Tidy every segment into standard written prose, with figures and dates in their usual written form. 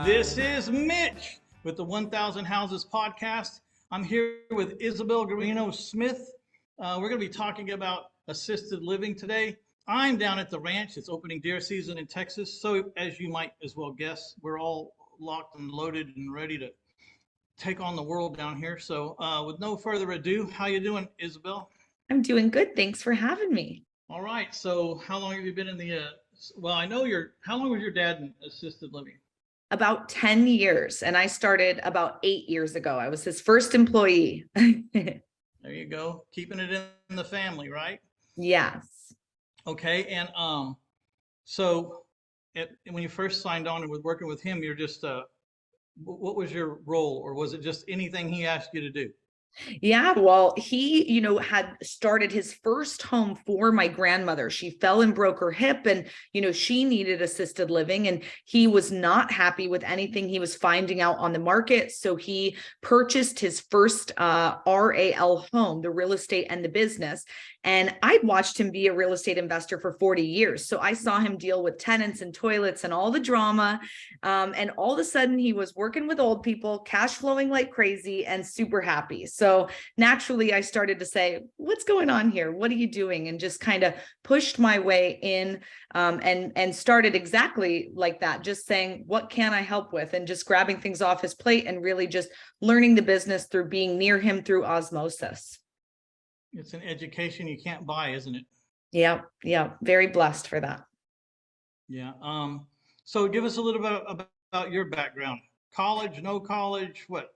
This is Mitch with the 1000 Houses podcast. I'm here with Isabelle Guarino-Smith. We're going to be talking about assisted living today. I'm down at the ranch. It's opening deer season in Texas. So as you might as well guess, we're all locked and loaded and ready to take on the world down here. So with no further ado, how you doing, Isabelle? I'm doing good. Thanks for having me. All right. So how long have you been in the, how long was your dad in assisted living? About 10 years, and I started about 8 years ago. I was his first employee. There you go. Keeping it in the family, right? Yes. Okay. And so when you first signed on and was working with him, you're just, what was your role, or was it just anything he asked you to do? Yeah, well, he, had started his first home for my grandmother. She fell and broke her hip, and, she needed assisted living, and he was not happy with anything he was finding out on the market. So he purchased his first RAL home, the real estate and the business. And I'd watched him be a real estate investor for 40 years. So I saw him deal with tenants and toilets and all the drama. And all of a sudden he was working with old people, cash flowing like crazy, and super happy. So naturally I started to say, what's going on here? What are you doing? And just kind of pushed my way in and started exactly like that, just saying, what can I help with? And just grabbing things off his plate and really just learning the business through being near him through osmosis. It's an education you can't buy, isn't it? Yeah. Very blessed for that. Yeah. So give us a little bit about your background. College, no college, what?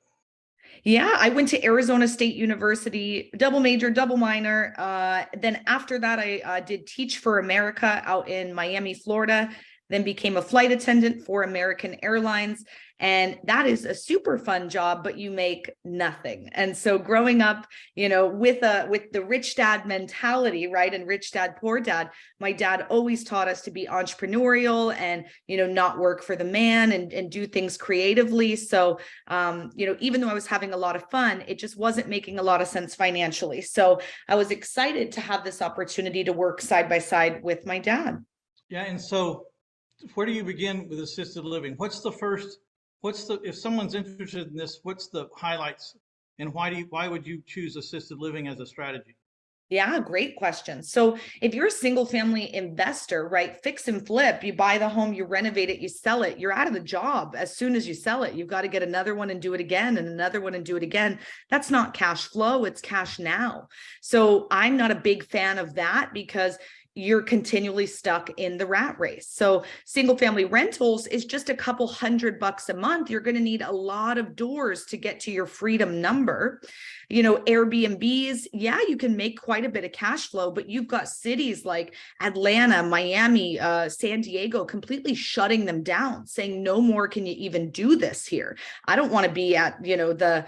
Yeah, I went to Arizona State University, double major, double minor. Then after that, I did Teach for America out in Miami, Florida, then became a flight attendant for American Airlines. And that is a super fun job, but you make nothing. And so growing up, with the rich dad mentality, right? And rich dad, poor dad, my dad always taught us to be entrepreneurial and, not work for the man and do things creatively. So, even though I was having a lot of fun, it just wasn't making a lot of sense financially. So I was excited to have this opportunity to work side by side with my dad. Yeah. And so where do you begin with assisted living? If someone's interested in this, what's the highlights, and why would you choose assisted living as a strategy? Yeah, great question. So if you're a single family investor, right, fix and flip, you buy the home, you renovate it, you sell it, you're out of the job as soon as you sell it. You've got to get another one and do it again and another one and do it again. That's not cash flow, it's cash now. So I'm not a big fan of that because you're continually stuck in the rat race. So single family rentals is just a couple $100 a month. You're going to need a lot of doors to get to your freedom number. Airbnbs, yeah, you can make quite a bit of cash flow, but you've got cities like Atlanta, Miami, San Diego completely shutting them down, saying no more can you even do this here. I don't want to be at, the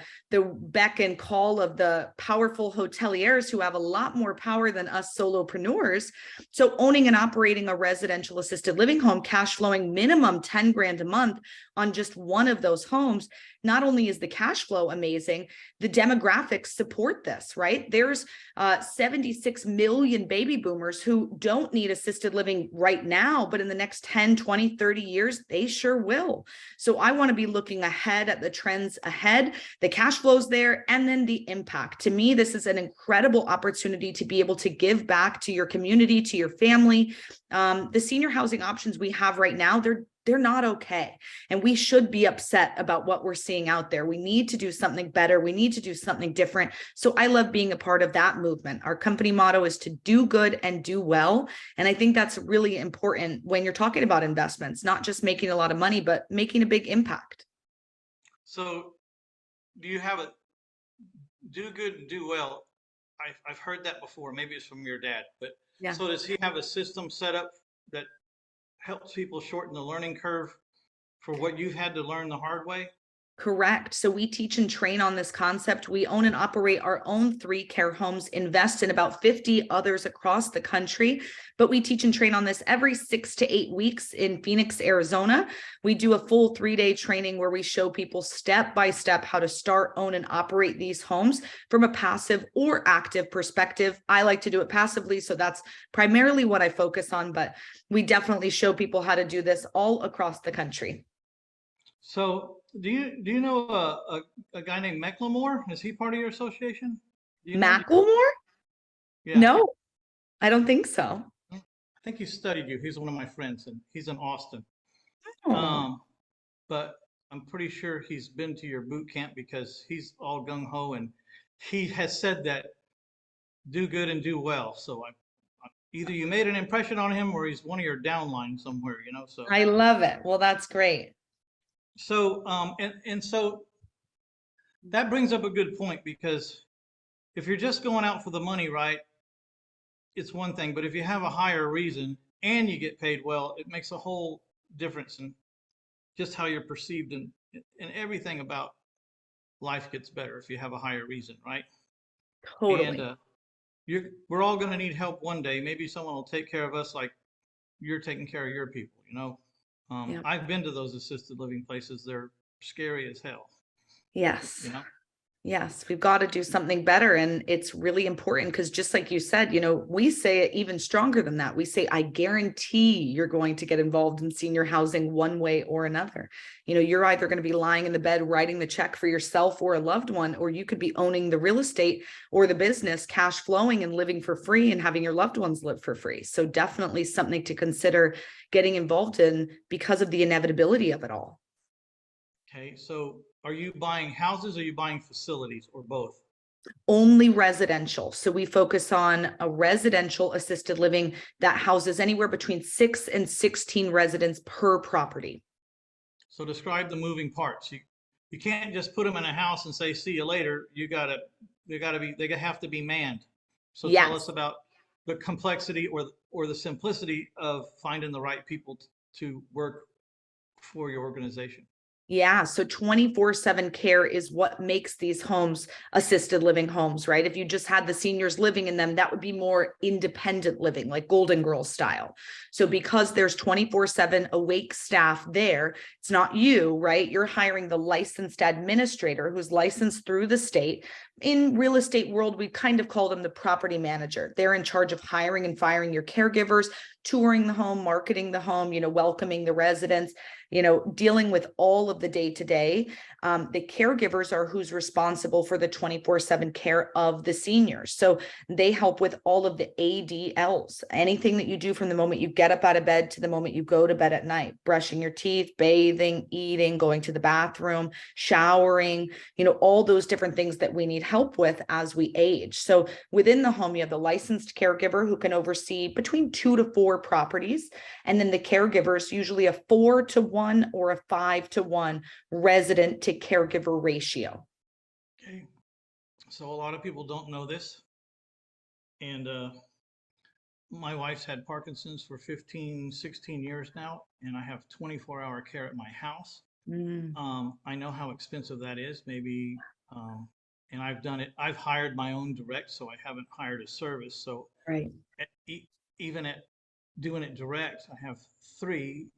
beck and call of the powerful hoteliers who have a lot more power than us solopreneurs. So owning and operating a residential assisted living home, cash flowing minimum 10 grand a month on just one of those homes, not only is the cash flow amazing, the demographics support this, right? There's 76 million baby boomers who don't need assisted living right now, but in the next 10, 20, 30 years, they sure will. So I want to be looking ahead at the trends ahead, the cash flows there, and then the impact. To me, this is an incredible opportunity to be able to give back to your community, to your family. The senior housing options we have right now, they're not okay. And we should be upset about what we're seeing out there. We need to do something better. We need to do something different. So I love being a part of that movement. Our company motto is to do good and do well. And I think that's really important when you're talking about investments, not just making a lot of money, but making a big impact. So do you have a do good and do well? I've heard that before. Maybe it's from your dad, but yeah. So does he have a system set up that helps people shorten the learning curve for what you've had to learn the hard way? Correct. So we teach and train on this concept. We own and operate our own 3 care homes, invest in about 50 others across the country, but we teach and train on this every 6 to 8 weeks in Phoenix, Arizona. We do a full 3-day training where we show people step by step how to start, own, and operate these homes from a passive or active perspective. I like to do it passively, so that's primarily what I focus on, but we definitely show people how to do this all across the country. So do you know a guy named Mecklemore? Is he part of your association? Do you know? Macklemore? Yeah. No, I don't think so. I think he studied you. He's one of my friends, and he's in Austin. Oh, Um, but I'm pretty sure he's been to your boot camp because he's all gung ho, and he has said that do good and do well. So either you made an impression on him, or he's one of your downline somewhere. So I love it. Well, that's great. so that brings up a good point because if you're just going out for the money, right, it's one thing. But if you have a higher reason and you get paid well, it makes a whole difference in just how you're perceived, and everything about life gets better if you have a higher reason, right? And Totally. we're all going to need help one day. Maybe someone will take care of us like you're taking care of your people. Yeah. I've been to those assisted living places. They're scary as hell, Yes. you know? Yes, we've got to do something better. And it's really important because just like you said, we say it even stronger than that. We say, I guarantee you're going to get involved in senior housing one way or another. You're either going to be lying in the bed, writing the check for yourself or a loved one, or you could be owning the real estate or the business, cash flowing and living for free and having your loved ones live for free. So definitely something to consider getting involved in because of the inevitability of it all. Okay, so are you buying houses or are you buying facilities or both? Only residential. So we focus on a residential assisted living that houses anywhere between 6 and 16 residents per property. So describe the moving parts. You can't just put them in a house and say, see you later. They have to be manned. So tell us Yes. about the complexity or the simplicity of finding the right people to work for your organization. Yeah, so 24/7 care is what makes these homes assisted living homes, right? If you just had the seniors living in them, that would be more independent living, like Golden Girls style. So because there's 24/7 awake staff there, it's not you, right? You're hiring the licensed administrator who's licensed through the state. In real estate world, we kind of call them the property manager. They're in charge of hiring and firing your caregivers, touring the home, marketing the home, welcoming the residents, dealing with all of the day to day. The caregivers are who's responsible for the 24/7 care of the seniors. So they help with all of the ADLs, anything that you do from the moment you get up out of bed to the moment you go to bed at night, brushing your teeth, bathing, eating, going to the bathroom, showering, all those different things that we need help with as we age. So within the home, you have the licensed caregiver who can oversee between 2 to 4 properties. And then the caregivers, usually a 4-to-1 or a 5-to-1 resident to caregiver ratio. Okay. So a lot of people don't know this. And my wife's had Parkinson's for 15, 16 years now, and I have 24-hour care at my house. Mm, I know how expensive that is, maybe, and I've done it. I've hired my own direct, so I haven't hired a service. So right. at, even at doing it direct, I have three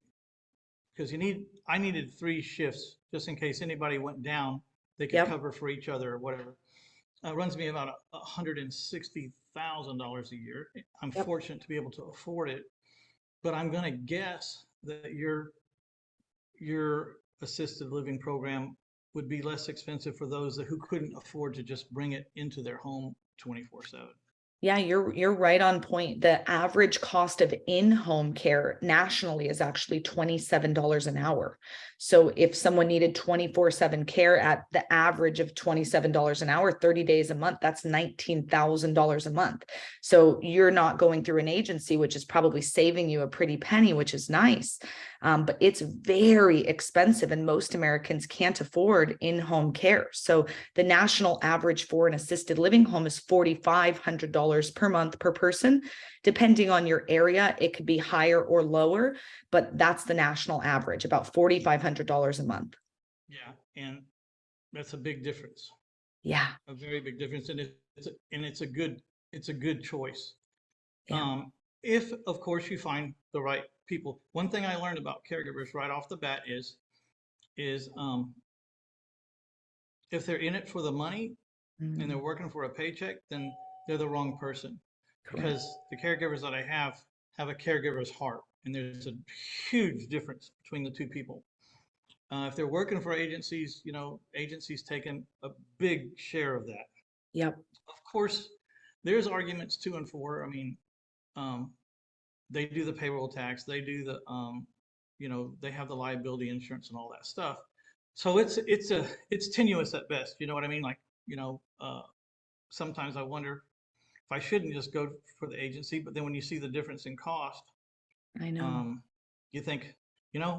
because I needed 3 shifts just in case anybody went down, they could Yep. cover for each other or whatever. Runs me about $160,000 a year. I'm Yep. fortunate to be able to afford it, but I'm going to guess that your assisted living program would be less expensive for those who couldn't afford to just bring it into their home 24/7. Yeah, you're right on point. The average cost of in-home care nationally is actually $27 an hour. So if someone needed 24/7 care at the average of $27 an hour, 30 days a month, that's $19,000 a month. So you're not going through an agency, which is probably saving you a pretty penny, which is nice. But it's very expensive, and most Americans can't afford in-home care. So the national average for an assisted living home is $4,500 per month per person. Depending on your area, it could be higher or lower, but that's the national average, about $4,500 a month. Yeah, and that's a big difference, Yeah. a very big difference, and it's a good choice. Yeah. If of course you find the right people. One thing I learned about caregivers right off the bat is if they're in it for the money and they're Mm, working for a paycheck, then they're the wrong person correct. because the caregivers that I have a caregiver's heart, and there's a huge difference between the two people. If they're working for agencies, agencies taking a big share of that. Yep. Of course, there's arguments to and for. I mean, um, they do the payroll tax, they do the, they have the liability insurance and all that stuff. So it's tenuous at best. You know what I mean? Like, sometimes I wonder if I shouldn't just go for the agency, but then when you see the difference in cost, I know. you think,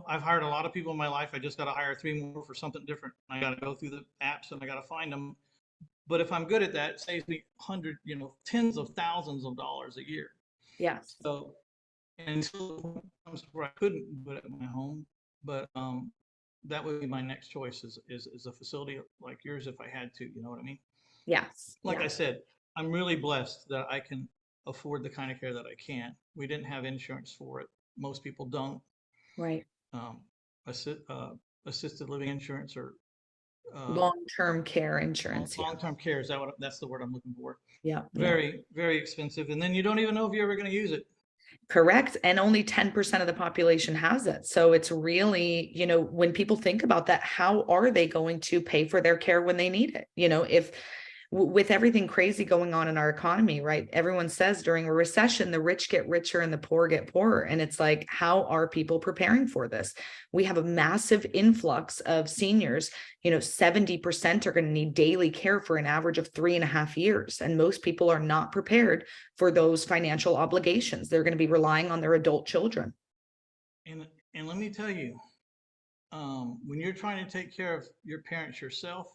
I've hired a lot of people in my life. I just got to hire 3 more for something different. I got to go through the apps and I got to find them. But if I'm good at that, it saves me tens of thousands of dollars a year. Yes. So until the point comes where I couldn't do it at my home, but that would be my next choice is a facility like yours if I had to. You know what I mean? Yes. Like Yeah. I said, I'm really blessed that I can afford the kind of care that I can. We didn't have insurance for it. Most people don't. Right. Um, assisted living insurance or Long-term care insurance. Yeah. long-term care, is that's the word I'm looking for. Yeah. Yeah. Very, very expensive. And then you don't even know if you're ever going to use it. Correct. And only 10% of the population has it. So it's really, when people think about that, how are they going to pay for their care when they need it? If with everything crazy going on in our economy, right? Everyone says during a recession, the rich get richer and the poor get poorer. And it's like, how are people preparing for this? We have a massive influx of seniors. 70% are going to need daily care for an average of 3.5 years. And most people are not prepared for those financial obligations. They're going to be relying on their adult children. And let me tell you, when you're trying to take care of your parents yourself,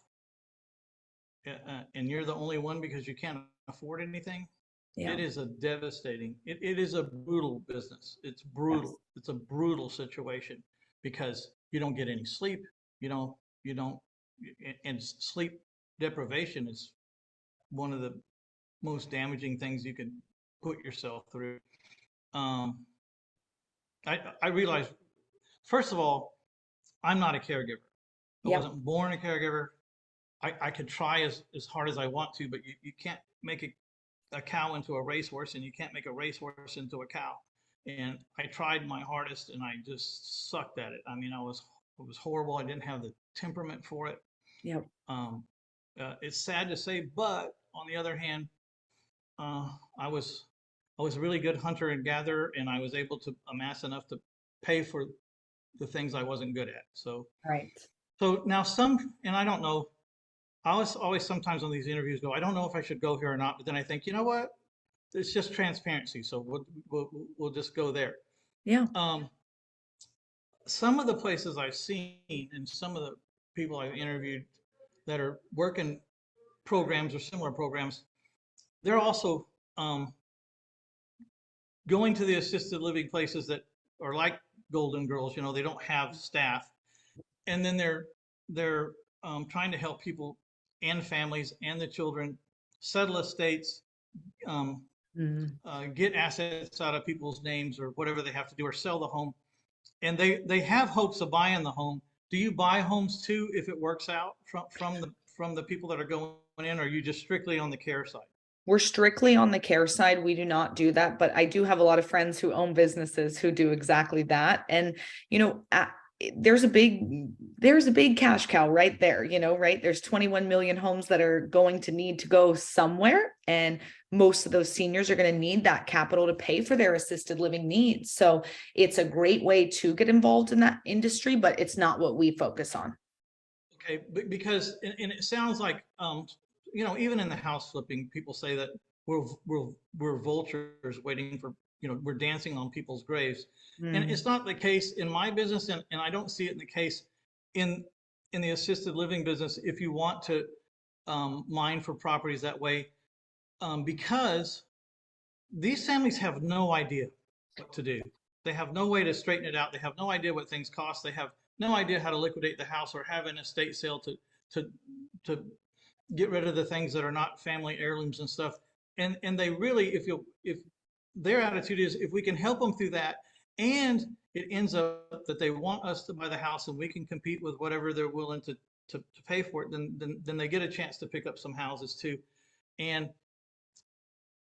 and you're the only one because you can't afford anything, Yeah. it is a devastating, it is a brutal business. It's brutal. Yes. It's a brutal situation because you don't get any sleep. You don't, and sleep deprivation is one of the most damaging things you can put yourself through. I realize, first of all, I'm not a caregiver. I Yep. wasn't born a caregiver. I could try as hard as I want to, but you can't make a cow into a racehorse, and you can't make a racehorse into a cow. And I tried my hardest, and I just sucked at it. I mean, it was horrible. I didn't have the temperament for it. Yep. It's sad to say, but on the other hand, uh, I was I was a really good hunter and gatherer, and I was able to amass enough to pay for the things I wasn't good at. Right. So now and I don't know. I was always sometimes on these interviews go, I don't know if I should go here or not, but then I think, you know what? It's just transparency, so we'll just go there. Yeah. Um, some of the places I've seen and some of the people I've interviewed that are working programs or similar programs, they're also going to the assisted living places that are like Golden Girls. They don't have staff, and then they're trying to help people and families and the children settle estates, um, Mm. get assets out of people's names or whatever they have to do, or sell the home. And they have hopes of buying the home. Do you buy homes too if it works out from the people that are going in, or are you just strictly on the care side? We're strictly on the care side. We do not do that, but I do have a lot of friends who own businesses who do exactly that. And, there's a big cash cow right there, right? There's 21 million homes that are going to need to go somewhere. And most of those seniors are going to need that capital to pay for their assisted living needs. So it's a great way to get involved in that industry, but it's not what we focus on. Okay, because and it sounds like even in the house flipping, people say that we're vultures waiting for we're dancing on people's graves, and Mm. it's not the case in my business, and I don't see it in the case in the assisted living business. If you want to mine for properties that way, because these families have no idea what to do. They have no way to straighten it out. They have no idea what things cost. They have no idea how to liquidate the house or have an estate sale to to get rid of the things that are not family heirlooms and stuff. And they really, if their attitude is if we can help them through that, and it ends up that they want us to buy the house and we can compete with whatever they're willing to pay for it, then they get a chance to pick up some houses too. And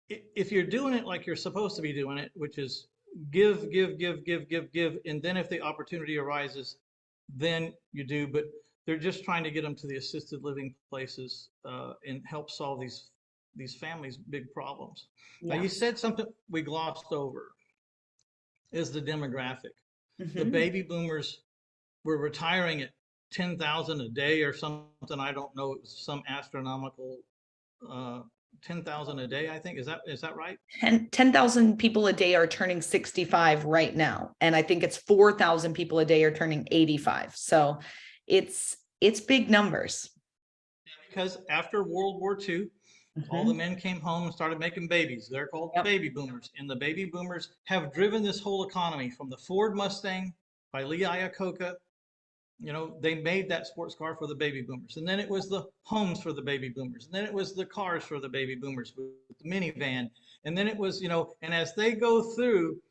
if you're doing it like you're supposed to be doing it, which is give, and then if the opportunity arises, than you do, but they're just trying to get them to the assisted living places and help solve these families' big problems. Now, Yeah. you said something we glossed over is the demographic. The Mhm. baby boomers were retiring at 10,000 a day or something. I don't know. It was some astronomical 10,000 a day, I think. Is that right? 10,000 people a day are turning 65 right now. And I think it's 4,000 people a day are turning 85. So it's big numbers. Because after World War II, all the Mhm. men came home and started making babies. They're called Yep. baby boomers. And the baby boomers have driven this whole economy from the Ford Mustang by Lee Iacocca. They made that sports car for the baby boomers. And then it was the homes for the baby boomers. And then it was the cars for the baby boomers with the minivan. And then it was, and as they go through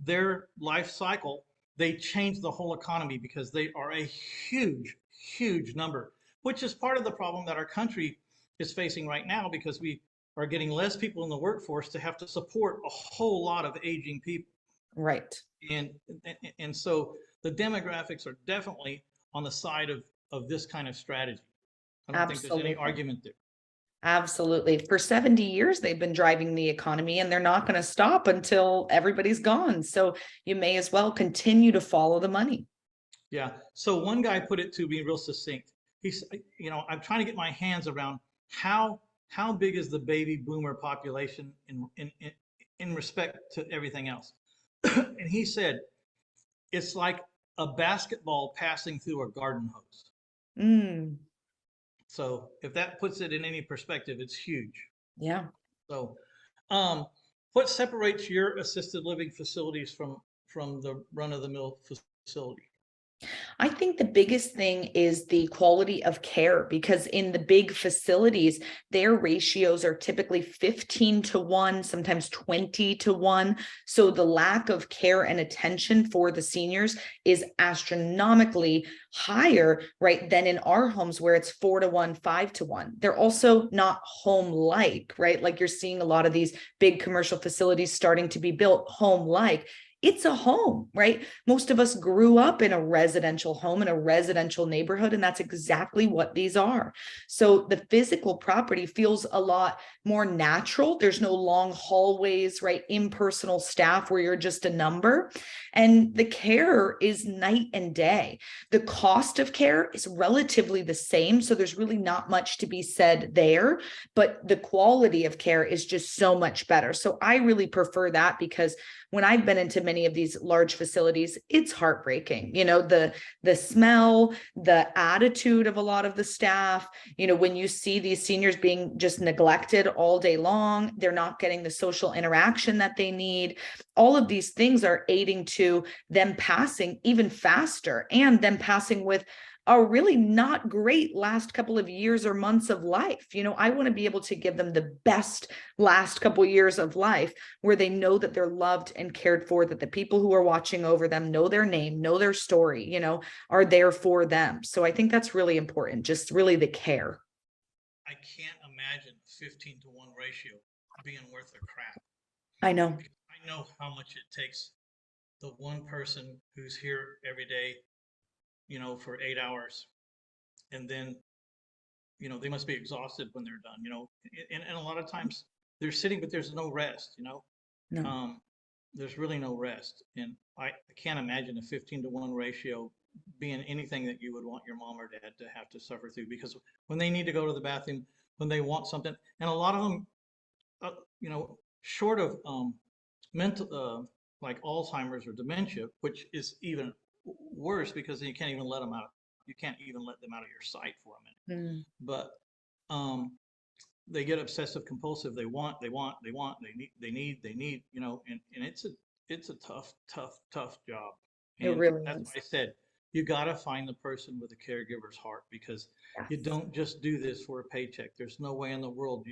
their life cycle, they change the whole economy because they are a huge, huge number, which is part of the problem that our country is facing right now because we are getting less people in the workforce to have to support a whole lot of aging people. Right. And and so the demographics are definitely on the side of this kind of strategy. I don't think there's any Absolutely. argument there. Absolutely. For 70 years, they've been driving the economy and they're not going to stop until everybody's gone. So you may as well continue to follow the money. Yeah. So one guy put it to me real succinct. He's, I'm trying to get my hands around how big is the baby boomer population in respect to everything else. And he said it's like a basketball passing through a garden hose. Mm, So if that puts it in any perspective, it's huge. yeah. So, um, what separates your assisted living facilities from the run-of-the-mill facility? I think the biggest thing is the quality of care because in the big facilities, their ratios are typically 15-1, sometimes 20-1. So the lack of care and attention for the seniors is astronomically higher, right, than in our homes where it's 4-1, 5-1. They're also not home-like, right? Like you're seeing a lot of these big commercial facilities starting to be built home-like. It's a home, right? Most of us grew up in a residential home, in a residential neighborhood, and that's exactly what these are. So the physical property feels a lot more natural. There's no long hallways, right? Impersonal staff where you're just a number. And the care is night and day. The cost of care is relatively the same. So there's really not much to be said there, but the quality of care is just so much better. So I really prefer that because when I've been into many of these large facilities, it's heartbreaking. The smell, the attitude of a lot of the staff, when you see these seniors being just neglected all day long, they're not getting the social interaction that they need. All of these things are aiding to them passing even faster and them passing with a really not great last couple of years or months of life. I want to be able to give them the best last couple of years of life where they know that they're loved and cared for, that the people who are watching over them know their name, know their story, are there for them. So I think that's really important, just really the care. I can't imagine a 15-1 ratio being worth a crap. I know. I know how much it takes the one person who's here every day, for 8 hours, and then, they must be exhausted when they're done, and a lot of times they're sitting, but there's no rest. No. There's really no rest. And I can't imagine a 15-1 ratio being anything that you would want your mom or dad to have to suffer through because when they need to go to the bathroom, when they want something, and a lot of them, short of mental, like Alzheimer's or dementia, which is even worse because you can't even let them out. You can't even let them out of your sight for a minute. Mm. But they get obsessive compulsive. They want, they need, and it's a tough job. It And really that's why is. I said you got to find the person with a caregiver's heart because you Yes. don't just do this for a paycheck. There's no way in the world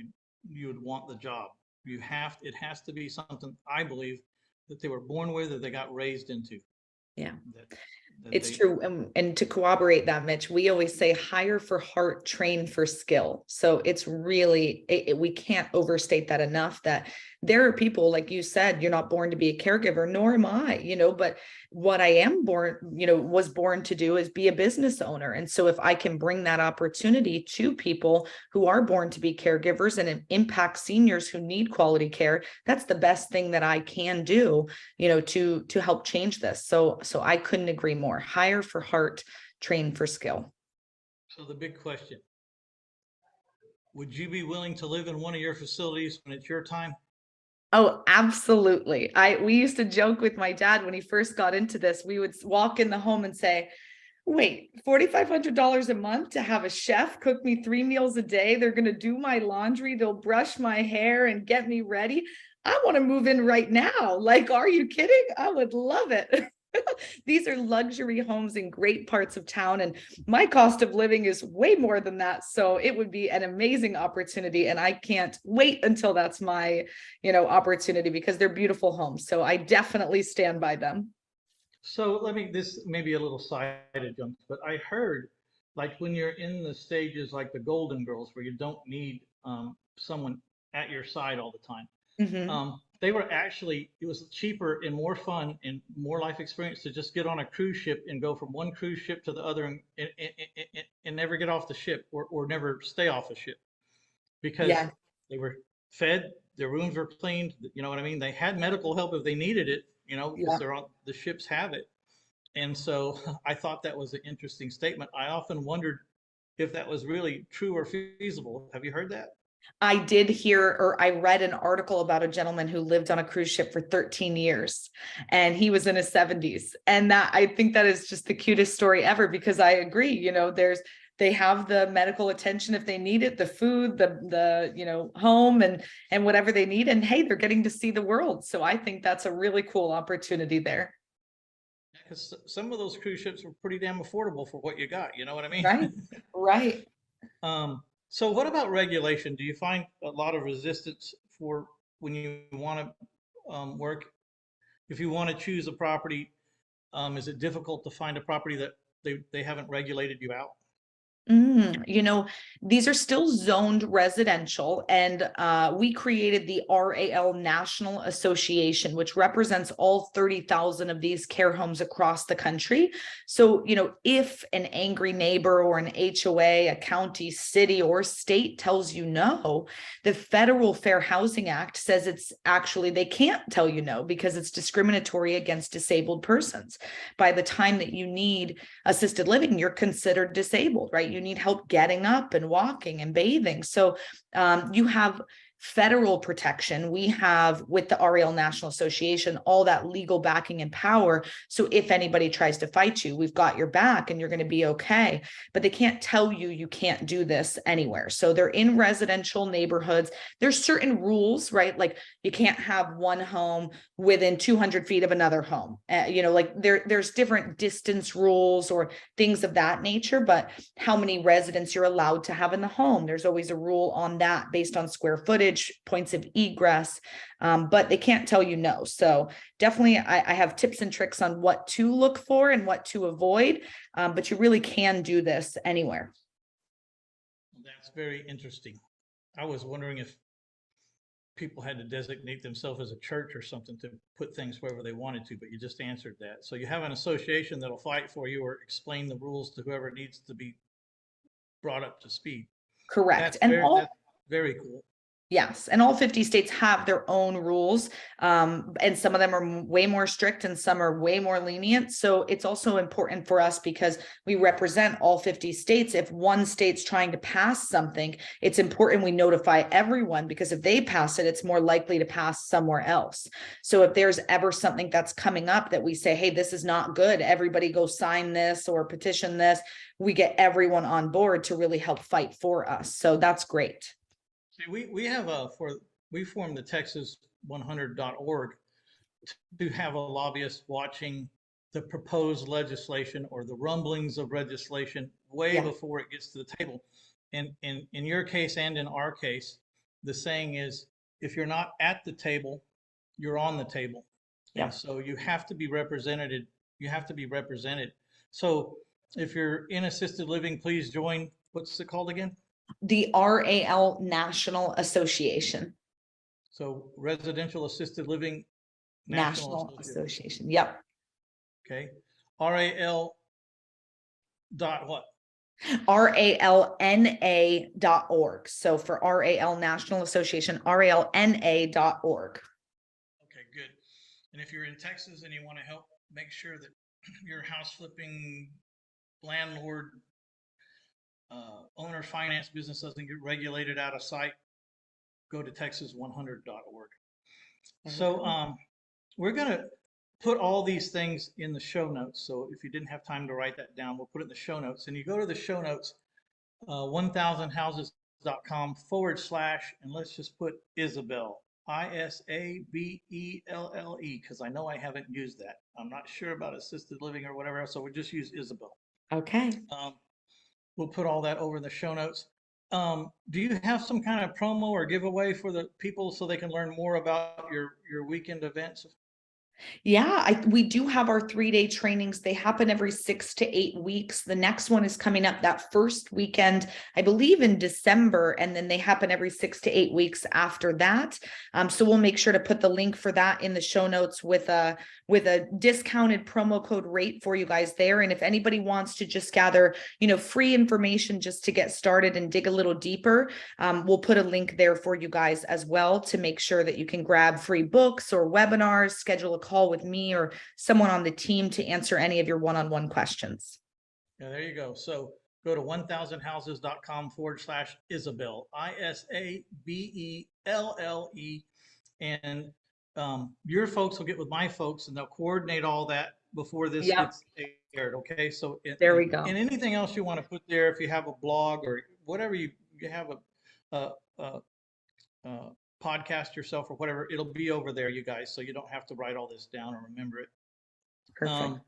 you would want the job. It has to be something I believe that they were born with or they got raised into. Yeah. That, that It's they, true. And to corroborate that, Mitch, we always say hire for heart, train for skill. So it's really, we can't overstate that enough, that there are people, like you said, you're not born to be a caregiver, nor am I, but what I am born, was born to do is be a business owner. And so if I can bring that opportunity to people who are born to be caregivers and impact seniors who need quality care, that's the best thing that I can do, to help change this. So I couldn't agree more. Hire for heart, train for skill. So the big question, would you be willing to live in one of your facilities when it's your time? Oh, absolutely. We used to joke with my dad when he first got into this. We would walk in the home and say, wait, $4,500 a month to have a chef cook me 3 meals a day. They're going to do my laundry. They'll brush my hair and get me ready. I want to move in right now. Like, are you kidding? I would love it. These are luxury homes in great parts of town, and my cost of living is way more than that. So it would be an amazing opportunity, and I can't wait until that's my, opportunity, because they're beautiful homes. So I definitely stand by them. So this may be a little side adjunct, but I heard like when you're in the stages like the Golden Girls, where you don't need someone at your side all the time. Mm-hmm. They were actually, it was cheaper and more fun and more life experience to just get on a cruise ship and go from one cruise ship to the other and never get off the ship, or never stay off the ship, because Yeah. they were fed, their rooms were cleaned, you know what I mean? They had medical help if they needed it, because Yeah. they're on the ships have it. And so I thought that was an interesting statement. I often wondered if that was really true or feasible. Have you heard that? I did hear, or I read an article about a gentleman who lived on a cruise ship for 13 years and he was in his 70s. And I think that is just the cutest story ever, because I agree, they have the medical attention if they need it, the food, the home and whatever they need. And hey, they're getting to see the world. So I think that's a really cool opportunity there. Because some of those cruise ships were pretty damn affordable for what you got. You know what I mean? Right. Right. So what about regulation? Do you find a lot of resistance for when you want to work? If you want to choose a property, is it difficult to find a property that they haven't regulated you out? These are still zoned residential, and we created the RAL National Association, which represents all 30,000 of these care homes across the country. So, if an angry neighbor or an HOA, a county, city, or state tells you no, the Federal Fair Housing Act says they can't tell you no, because it's discriminatory against disabled persons. By the time that you need assisted living, you're considered disabled, right? You need help getting up and walking and bathing. So you have federal protection. We have, with the REL National Association, all that legal backing and power. So if anybody tries to fight you, we've got your back and you're going to be okay. But they can't tell you can't do this anywhere. So they're in residential neighborhoods. There's certain rules, right? Like you can't have one home within 200 feet of another home. There's different distance rules or things of that nature, but how many residents you're allowed to have in the home, there's always a rule on that based on square footage, points of egress, but they can't tell you no. So definitely I have tips and tricks on what to look for and what to avoid, but you really can do this anywhere. That's very interesting. I was wondering if people had to designate themselves as a church or something to put things wherever they wanted to, but you just answered that. So you have an association that'll fight for you or explain the rules to whoever needs to be brought up to speed. Correct. That's very cool. Yes. And all 50 states have their own rules. And some of them are way more strict and some are way more lenient. So it's also important for us, because we represent all 50 states. If one state's trying to pass something, it's important we notify everyone, because if they pass it, it's more likely to pass somewhere else. So if there's ever something that's coming up that we say, hey, this is not good, everybody go sign this or petition this, we get everyone on board to really help fight for us. So that's great. See, we formed the Texas100.org to have a lobbyist watching the proposed legislation or the rumblings of legislation way before it gets to the table. And in your case and in our case, the saying is, if you're not at the table, you're on the table. Yeah. And so you have to be represented. You have to be represented. So if you're in assisted living, please join. What's it called again? The RAL National Association. So Residential Assisted Living National National Association. Association. Yep. Okay. RAL dot what? RALNA.org. So for RAL National Association, RALNA.org. Okay, good. And if you're in Texas and you want to help make sure that your house flipping landlord owner finance business doesn't get regulated out of sight, go to texas100.org. So we're going to put all these things in the show notes. So if you didn't have time to write that down, we'll put it in the show notes. And you go to the show notes, 1000houses.com / and let's just put Isabelle, Isabelle, because I know I haven't used that. I'm not sure about assisted living or whatever else, so we'll just use Isabelle. Okay. We'll put all that over in the show notes. Do you have some kind of promo or giveaway for the people so they can learn more about your weekend events? Yeah, we do have our 3-day trainings. They happen every 6 to 8 weeks. The next one is coming up that first weekend, I believe in December, and then they happen every 6 to 8 weeks after that. So we'll make sure to put the link for that in the show notes with a discounted promo code rate for you guys there. And if anybody wants to just gather, free information just to get started and dig a little deeper, we'll put a link there for you guys as well to make sure that you can grab free books or webinars, schedule a call with me or someone on the team to answer any of your one-on-one questions. Yeah, there you go. So go to 1000houses.com / Isabelle, Isabelle, and your folks will get with my folks and they'll coordinate all that before this gets aired. Okay. So there we go. And anything else you want to put there, if you have a blog or whatever you have a podcast yourself or whatever, it'll be over there, you guys. So you don't have to write all this down or remember it. Perfect.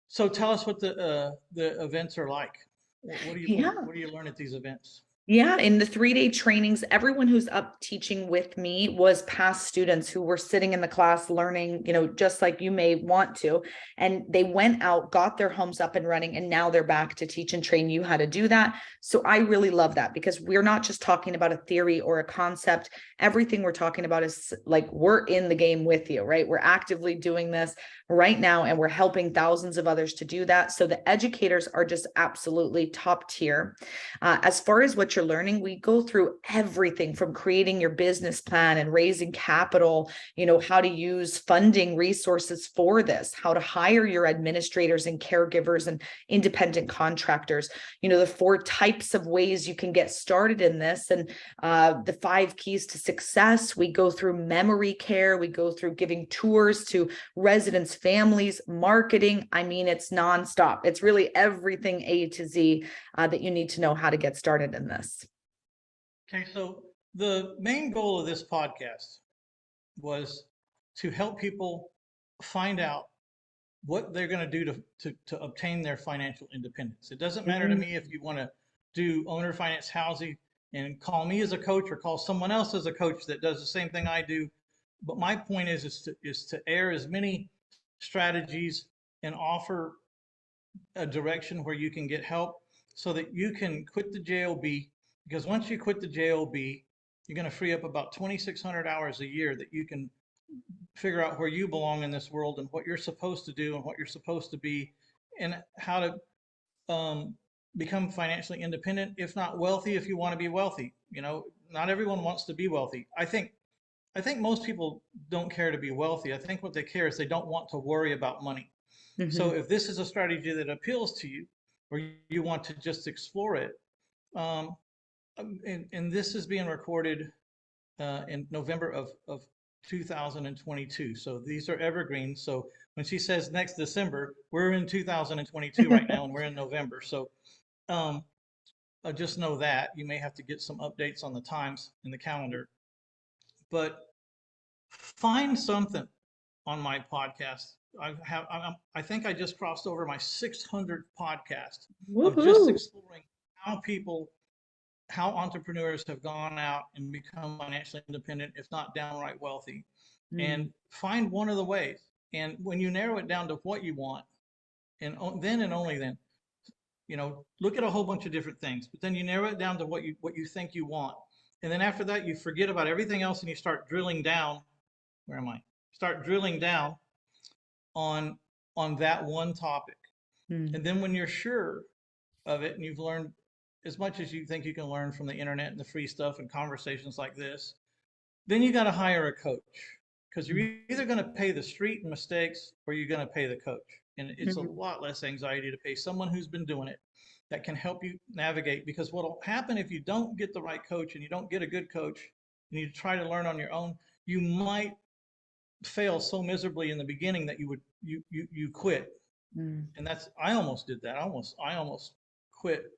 So tell us what the events are like. What do you learn at these events? Yeah, in the 3-day trainings, everyone who's up teaching with me was past students who were sitting in the class learning, just like you may want to. And they went out, got their homes up and running, and now they're back to teach and train you how to do that. So I really love that because we're not just talking about a theory or a concept. Everything we're talking about is like we're in the game with you, right? We're actively doing this right now, and we're helping thousands of others to do that. So the educators are just absolutely top tier. As far as what you're learning, we go through everything from creating your business plan and raising capital, how to use funding resources for this, how to hire your administrators and caregivers and independent contractors, the 4 types of ways you can get started in this, and the 5 keys to success. We go through memory care. We go through giving tours to residents, families, marketing. I mean, it's nonstop. It's really everything A to Z that you need to know how to get started in this. Okay, so the main goal of this podcast was to help people find out what they're going to do to obtain their financial independence. It doesn't matter to me if you want to do owner finance housing and call me as a coach or call someone else as a coach that does the same thing I do. But my point is to air as many strategies and offer a direction where you can get help so that you can quit the JOB, because once you quit the JOB, you're going to free up about 2,600 hours a year that you can figure out where you belong in this world and what you're supposed to do and what you're supposed to be and how to become financially independent, if not wealthy, if you want to be wealthy. Not everyone wants to be wealthy. I think most people don't care to be wealthy. I think what they care is they don't want to worry about money. Mm-hmm. So if this is a strategy that appeals to you, or you want to just explore it, and this is being recorded in November of 2022. So these are evergreens. So when she says next December, we're in 2022 right now, and we're in November. So just know that you may have to get some updates on the times in the calendar. But find something on my podcast. I think I just crossed over my 600th podcast of just exploring how entrepreneurs have gone out and become financially independent, if not downright wealthy, and find one of the ways. And when you narrow it down to what you want, and then and only then, look at a whole bunch of different things, but then you narrow it down to what you think you want. And then after that, you forget about everything else and you start drilling down. Where am I? Start drilling down on that one topic. Mm. And then when you're sure of it and you've learned as much as you think you can learn from the internet and the free stuff and conversations like this, then you got to hire a coach because you're either going to pay the street and mistakes or you're going to pay the coach. And it's a Mhm. lot less anxiety to pay someone who's been doing it that can help you navigate. Because what will happen if you don't get the right coach and you don't get a good coach and you try to learn on your own, you might fail so miserably in the beginning that you quit. Mm. And I almost did that. I almost quit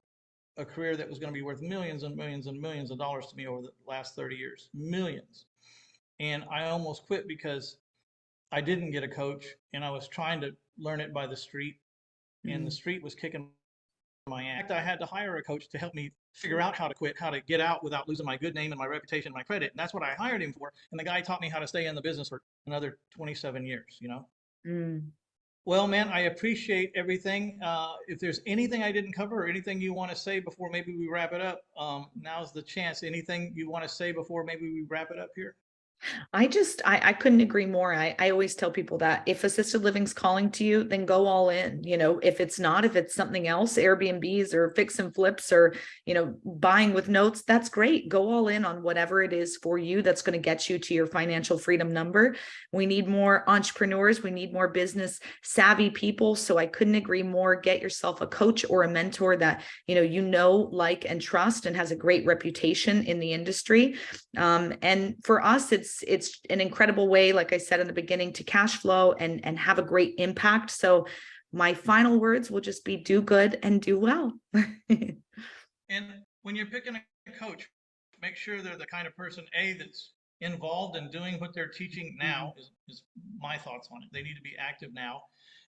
a career that was going to be worth millions and millions and millions of dollars to me over the last 30 years, millions. And I almost quit because I didn't get a coach and I was trying to learn it by the street and the Mm. street was kicking my ass. In fact, I had to hire a coach to help me figure out how to quit, how to get out without losing my good name and my reputation and my credit. And that's what I hired him for. And the guy taught me how to stay in the business for another 27 years, you know? Mm. Well, man, I appreciate everything. If there's anything I didn't cover or anything you want to say before maybe we wrap it up, now's the chance. Anything you want to say before maybe we wrap it up here? I couldn't agree more. I always tell people that if assisted living's calling to you, then go all in. If it's not, if it's something else, Airbnbs or fix and flips or, buying with notes, that's great. Go all in on whatever it is for you that's going to get you to your financial freedom number. We need more entrepreneurs. We need more business savvy people. So I couldn't agree more. Get yourself a coach or a mentor that, like, and trust and has a great reputation in the industry. And for us, it's an incredible way, like I said in the beginning, to cash flow and have a great impact. So my final words will just be do good and do well. And when you're picking a coach, make sure they're the kind of person, A, that's involved in doing what they're teaching now, is my thoughts on it. They need to be active now.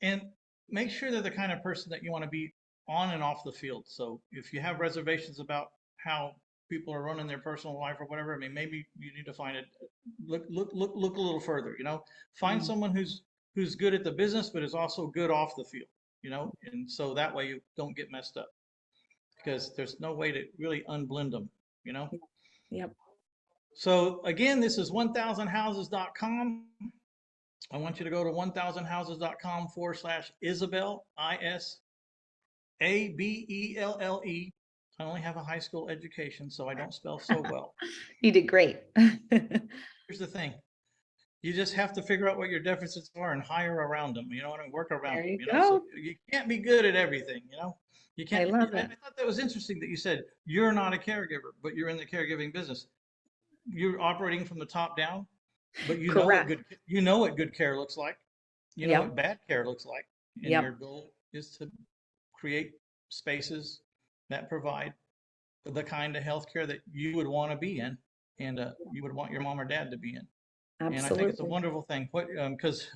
And make sure they're the kind of person that you want to be on and off the field. So if you have reservations about how people are running their personal life or whatever, I mean, maybe you need to find it. Look a little further. Find someone who's good at the business, but is also good off the field. And so that way you don't get messed up because there's no way to really unblend them. Yep. So again, this is 1000houses.com. I want you to go to 1000houses.com/Isabelle, Isabelle. I only have a high school education, so I don't spell so well. You did great. Here's the thing. You just have to figure out what your deficits are and hire around them, and work around There them, you so go. you can't be good at everything, you I can't. love I it. thought that was interesting that you said you're not a caregiver, but you're in the caregiving business. You're operating from the top down, but Correct. you know what good care looks like. You know what Yep. bad care looks like. And your Yep. goal is to create spaces that provide the kind of healthcare that you would want to be in and you would want your mom or dad to be in. And I think it's a Absolutely. wonderful thing. Because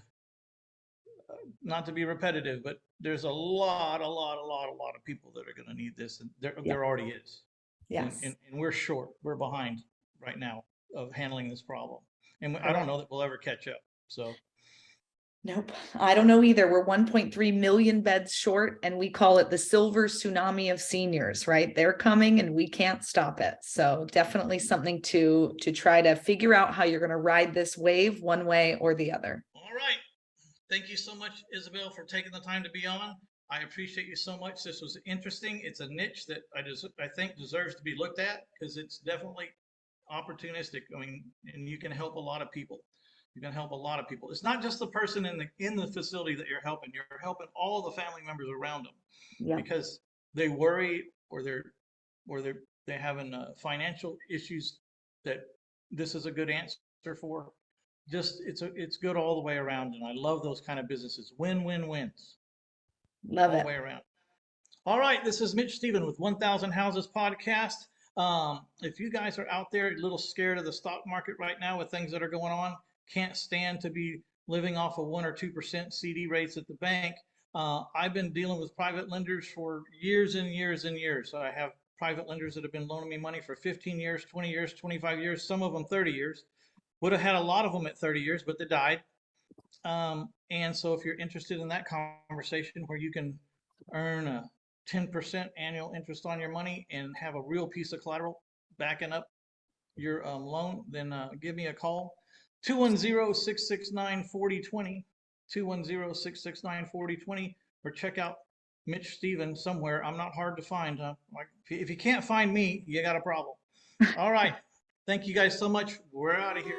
not to be repetitive, but there's a lot of people that are going to need this, and Yeah. there already is, and, Yes. and and we're short, we're behind right now of handling this problem, and I don't Correct. know that we'll ever catch up. So Nope. I don't know either. We're 1.3 million beds short, and we call it the silver tsunami of seniors, right? They're coming and we can't stop it. So definitely something to try to figure out how you're going to ride this wave one way or the other. all right, thank you so much, Isabelle, for taking the time to be on. I appreciate you so much. This was interesting. It's a niche that I think deserves to be looked at because it's definitely opportunistic. I mean, and you can help a lot of people. You can help a lot of people. It's not just the person in the facility that you're helping. You're helping all the family members around them Yeah. because they worry or they're having financial issues that this is a good answer for. Just it's good all the way around, and I love those kind of businesses. Win-win-wins Love all the it. way around. All right, this is Mitch Stephen with 1000 Houses Podcast. If you guys are out there a little scared of the stock market right now with things that are going on, can't stand to be living off of 1 or 2% CD rates at the bank. I've been dealing with private lenders for years and years and years. So I have private lenders that have been loaning me money for 15 years, 20 years, 25 years, some of them 30 years. Would have had a lot of them at 30 years, but they died. And so if you're interested in that conversation where you can earn a 10% annual interest on your money and have a real piece of collateral backing up your loan, then give me a call. 210-669-4020, 210-669-4020, or check out Mitch Stevens somewhere. I'm not hard to find. If you can't find me, you got a problem. All right. Thank you guys so much. We're out of here.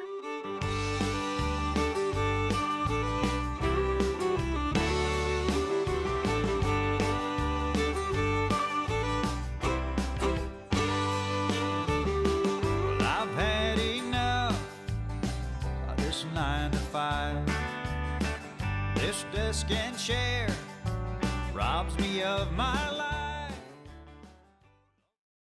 Well, I've had enough of this 9 to 5. This desk and chair robs me of my life.